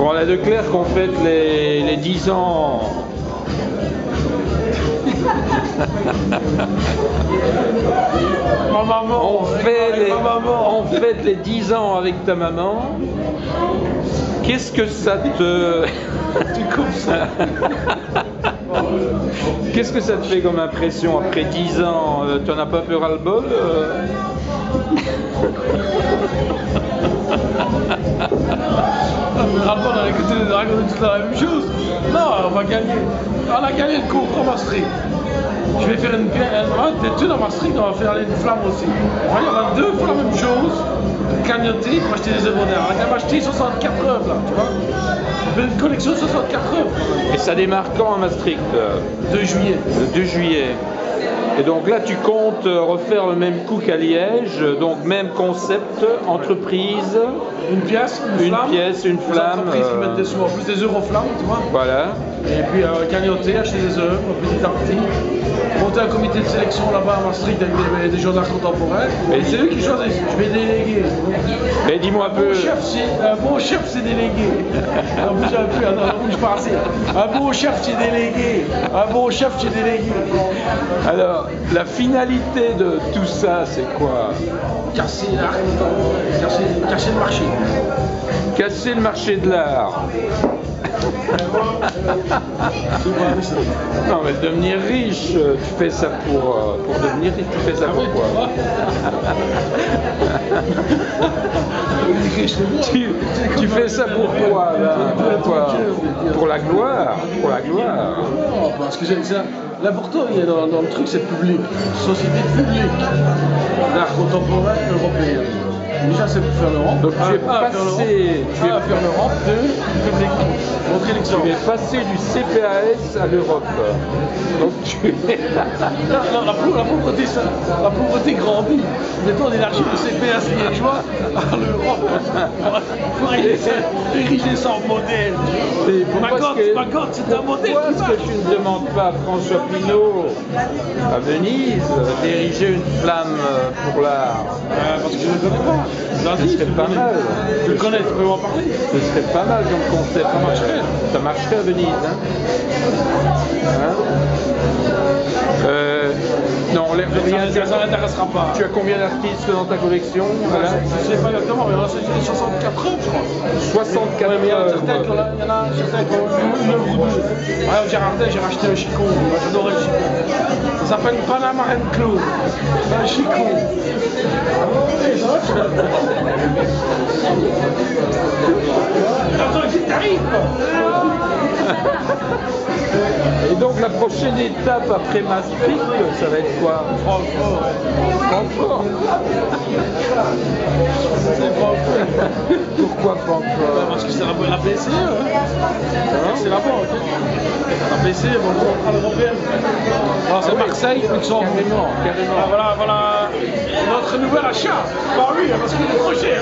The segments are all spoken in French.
Bon, la Leclerc qu'on fête les 10 ans. Ma maman, On fête les 10 ans avec ta maman. Qu'est-ce que ça te... Tu coupes ça. Qu'est-ce que ça te fait comme impression après 10 ans? Tu n'en as pas peur ras-le-bol Rapport à écouter toute la même chose. Non, on va gagner. On a gagné le concours Maastricht. Je vais faire une étude à Maastricht, on va faire une flamme aussi. On va deux fois la même chose. Cagnotter pour acheter des œuvres d'art. On a acheté 64 œuvres là, tu vois. On fait une collection de 64 œuvres. Et ça démarre quand à Maastricht? 2 juillet. Le 2 juillet. Et donc là, tu comptes refaire le même coup qu'à Liège, donc même concept, entreprise. Une pièce, une flamme. Une flamme. Entreprises qui mettent des sous en plus, des euroflammes, tu vois. Voilà. Et puis cagnotter, acheter des œuvres petit à petit. Monter un comité de sélection là-bas à Maastricht avec des gens d'art contemporain. Et c'est eux qui choisissent. Je vais déléguer. Mais dis-moi un peu. Un bon chef, c'est délégué. En plus, j'ai plus, attends, je parle assez. Un bon chef, c'est délégué. Un bon chef, c'est délégué. Alors, la finalité de tout ça, c'est quoi? Casser l'art, casser le marché. Casser le marché de l'art. Non, mais devenir riche, tu fais ça pour devenir riche, tu fais ça pour quoi? Tu fais ça pour quoi, là? Pour la gloire, pour la gloire. Non, parce que l'important dans le truc, c'est le public. Société publique. L'art contemporain européen. Déjà, c'est pour faire l'Europe. Donc tu es passé, faire l'Europe, 2, public. Montrer l'exemple. Tu es passé du CPAS à l'Europe. Donc tu es... La pauvreté grandit. Maintenant, on élargit le CPAS liégeois à l'Europe. Pour ériger ça en modèle. Magotte, c'est un modèle. Pourquoi est-ce que tu ne demandes pas à François Pinault, à Venise, d'ériger une flamme pour l'art? Parce que je ne le connais pas. Ce serait pas mal. Tu le connais, tu peux m'en parler. Ce serait pas mal comme concept. Ça marcherait. Ça marcherait à Venise. Hein? Non, ça n'intéressera pas. Tu as combien d'artistes dans ta collection? Voilà. Je ne sais pas exactement, mais là, c'est 64 œuvres, je crois. 64 il y en a œuvres. certains qui ont une œuvre ou deux. Ouais, au Girardin, j'ai racheté un chicon. Moi, j'adorais le chicon. Ça s'appelle Panama and Claude. C'est un chicon. Attends, il t'arrive, Et donc la prochaine étape après Maastricht, ça va être quoi? Francfort. Francfort. C'est Francfort. Pourquoi Francfort? Parce que c'est la BCE. C'est la banque. La BCE, à l'européenne. C'est Marseille, Luxembourg. Carrément. Voilà notre nouvel achat. Bah oui, parce qu'il est trop cher.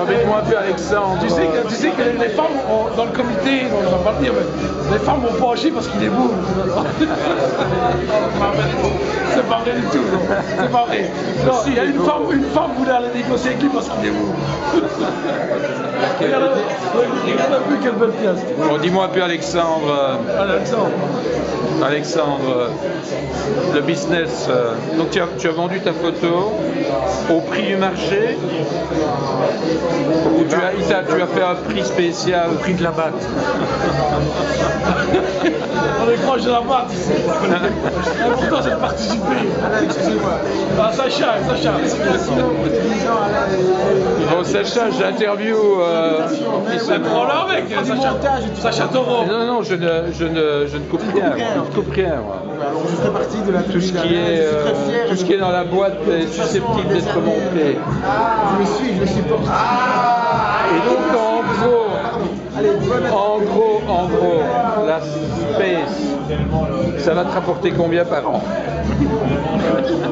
Invite-moi un peu Alexandre. Tu sais que les femmes dans le comité, on va pas le dire, mais les femmes m'ont penché parce qu'il est beau. C'est pas vrai du tout, non. C'est pas vrai. Non, il y a une femme voulait aller négocier avec lui parce qu'il est beau. Regarde un peu quelle belle pièce. Bon, dis-moi un peu Alexandre. Alexandre, le business. Donc tu as vendu ta photo au prix du marché ou tu as fait un prix spécial? Au prix de la batte. On est proche de la batte ici. L'important c'est de participer. Excusez-moi. Sacha. Bon, Sacha, j'interview. Prends-le avec Sacha Taureau. Non, je ne coupe rien. Je ne coupe rien, moi. Alors je fais partie de la Tout ce qui est dans la boîte est susceptible d'être monté. Je le supporte. Et donc en gros, là la Space, ça va te rapporter combien par an?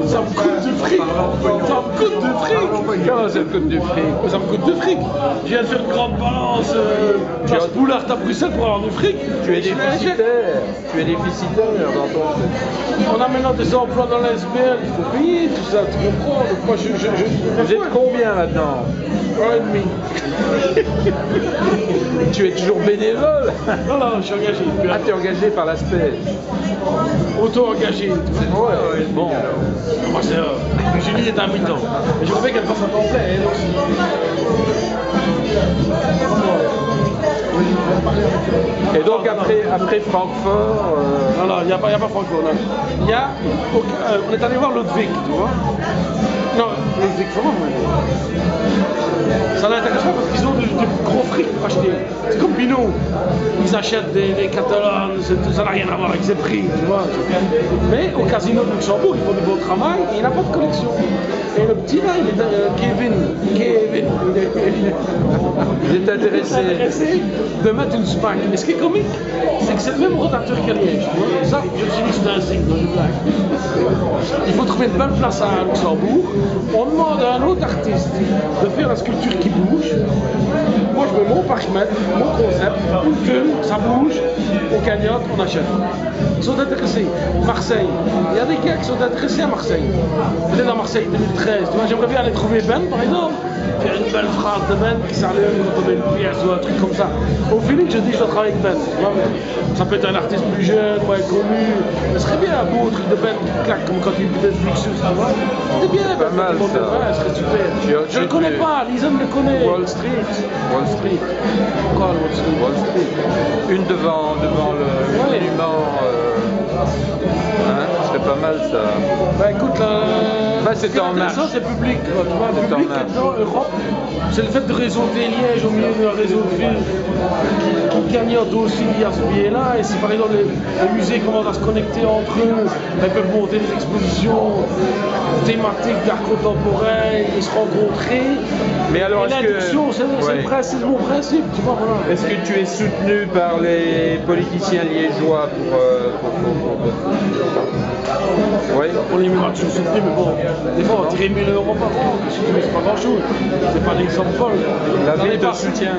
Ça me coûte du fric. Ça me coûte du fric. Comment ça me coûte du fric? Ça me coûte du fric. Je viens de faire une grande balance place Boulard à Bruxelles pour avoir du fric. Tu es déficitaire. Tu es déficitaire dans ton truc. On a maintenant des emplois dans la SPL, il faut payer tout ça, tu comprends? Donc moi Vous êtes combien maintenant? 1,5. Tu es toujours bénévole? Non, non, je suis engagé. Ah, tu es engagé par l'aspect. Auto-engagé. Ouais, bon. Moi, c'est Julie est à mi-temps. Mais je voudrais qu'elle fasse un temps plein, elle aussi. Et donc après Francfort... Non, non, il n'y a pas Francfort. Non. Il y a... on est allé voir Ludwig, tu vois. Non, Ludwig, comment on dit? Ça l'intéresse pas parce qu'ils ont du gros fric pour acheter. C'est comme Pinot. Ils achètent des catalogues, ça n'a rien à voir avec ses prix, tu vois. Mais au casino de Luxembourg, ils font du beau travail et il n'a pas de collection. Et le petit là, il est Kevin, il est intéressé de mettre une SPAC. Et ce qui est comique, c'est que c'est le même rotateur qu'à Liège. Ça, je me suis dit que c'était un signe, je blague. Il faut trouver une belle place à Luxembourg. On demande à un autre artiste de faire la sculpture qui bouge. Moi, je mets mon parchemètre, mon concept, une thune, ça bouge, on cagnotte, on achète. Ils sont intéressés. Marseille, il y a des gars qui sont intéressés à Marseille. Peut-être à Marseille 2013, tu vois, j'aimerais bien aller trouver Ben, par exemple, faire une belle phrase de Ben qui s'allume quand on met une pièce ou un truc comme ça. Au feeling, je dis, je dois travailler avec Ben. Tu vois, ça peut être un artiste plus jeune, moins connu. Ce serait bien un beau truc de Ben qui claque comme quand il peut être luxueux, tu vois. C'était bien, pas mal ça. Ouais, ce serait super. Je le connais pas, Lisa me le connaît. Wall Street. Quoi, Wall Street? Wall Street. Une devant le monument. Ce serait pas mal ça. Bah écoute, c'est en marche. C'est public, tu vois, le public dans Europe, c'est le fait de réseauter Liège au milieu d'un réseau de villes qui cagnotte aussi via ce biais-là. Et si par exemple les musées commencent à se connecter entre eux, ils peuvent monter des expositions thématiques d'art contemporain et se rencontrer. Mais alors, l'induction, c'est mon principe, tu vois, voilà. Est-ce que tu es soutenu par les politiciens liégeois Oui. On les met pas toujours soutenus, mais bon, des fois on dirait 1000 euros par an, c'est pas grand chose, c'est pas l'exemple folle. La ville de soutien.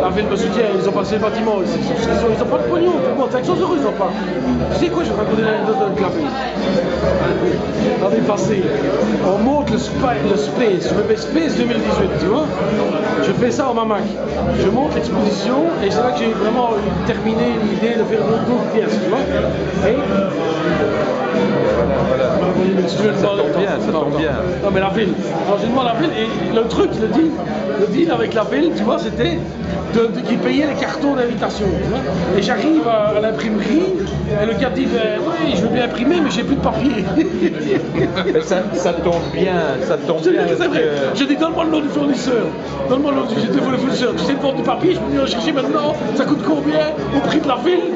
La ville me soutient, ils ont passé le bâtiment, ils ont pas de pognon, tout le monde, 500 euros ils ont pas. Tu sais quoi, je vais raconter l'anecdote avec la ville. L'année passée, on monte le Space, je me mets Space 2018, tu vois. Je fais ça au Mamac. Je monte l'exposition et c'est là que j'ai vraiment terminé l'idée de faire d'autres pièces, tu vois. Et voilà. Ça tombe bien. Non mais la ville. Alors j'ai demandé à la ville et le truc, le deal avec la ville, tu vois, c'était qui payait les cartons d'invitation. Et j'arrive à l'imprimerie et le gars dit oui, je veux bien imprimer mais j'ai plus de papier. Mais ça tombe bien, C'est vrai. J'ai dit donne-moi le nom du fournisseur. Donne-moi le nom du fournisseur. Tu sais le vendre du papier, je peux venir le chercher maintenant. Ça coûte combien au prix de la ville?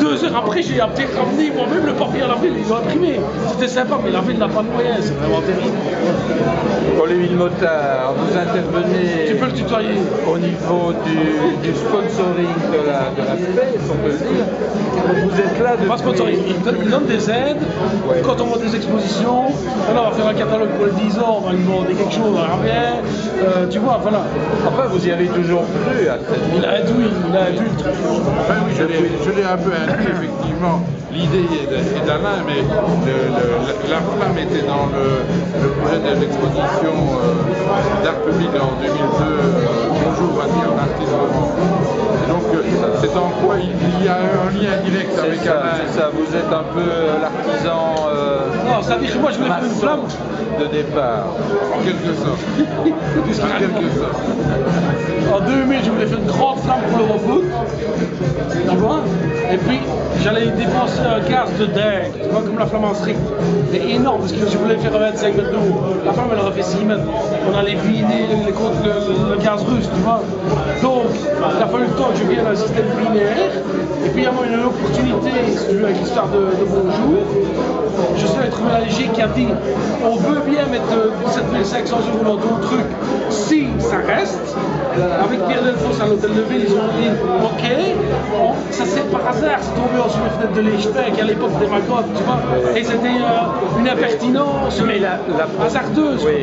2 heures après, j'ai peut-être ramené moi-même le papier à la ville, ils ont imprimé. C'était sympa, mais la ville n'a pas de moyens, c'est vraiment terrible. Olivier Motard, vous intervenez. Tu peux le tutoyer. Au niveau du sponsoring de la Space, on peut le dire. Vous êtes là depuis... Pas sponsoring, ils donnent des aides. Ouais. Quand on monte des expositions, alors on va faire un catalogue pour les 10 ans, on va lui demander quelque chose, on verra bien. Tu vois, voilà. Enfin, vous y avez toujours cru à cette... Il a induit le truc. Enfin, oui, je l'ai un peu induit, effectivement. L'idée est d'Alain, mais la flamme était dans le projet de l'exposition d'art public en 2002, Bonjour, voici un artiste roman. Et donc, c'est en quoi il y a un lien direct avec Alain. C'est ça, vous êtes un peu l'artisan... Non, ça veut dire que moi je voulais faire une flamme de départ. En quelque sorte. En quelque sorte. En 2000, je voulais faire une grande flamme pour l'Eurofoot. Tu vois? Et puis, j'allais dépenser un gaz de dingue, tu vois, comme la flamme en strict. Mais énorme, parce que je voulais faire 25 mètres d'eau. La flamme, elle aurait fait 6 mètres. On allait vider le gaz russe, tu vois. Donc, il a fallu le temps que je vienne à un système linéaire. Et puis, il y a eu une opportunité, si tu veux, avec l'histoire de Bonjour. Je suis allé trouver la Léger qui a dit on veut bien mettre 7500 € dans d'autres trucs si ça reste. Avec Pierre Delfosse à l'hôtel de ville, ils ont dit ok. ça c'est par hasard, c'est tombé sur les fenêtres de l'Echpec à l'époque des Magottes, tu vois. Et c'était une impertinence, mais hasardeuse. Oui.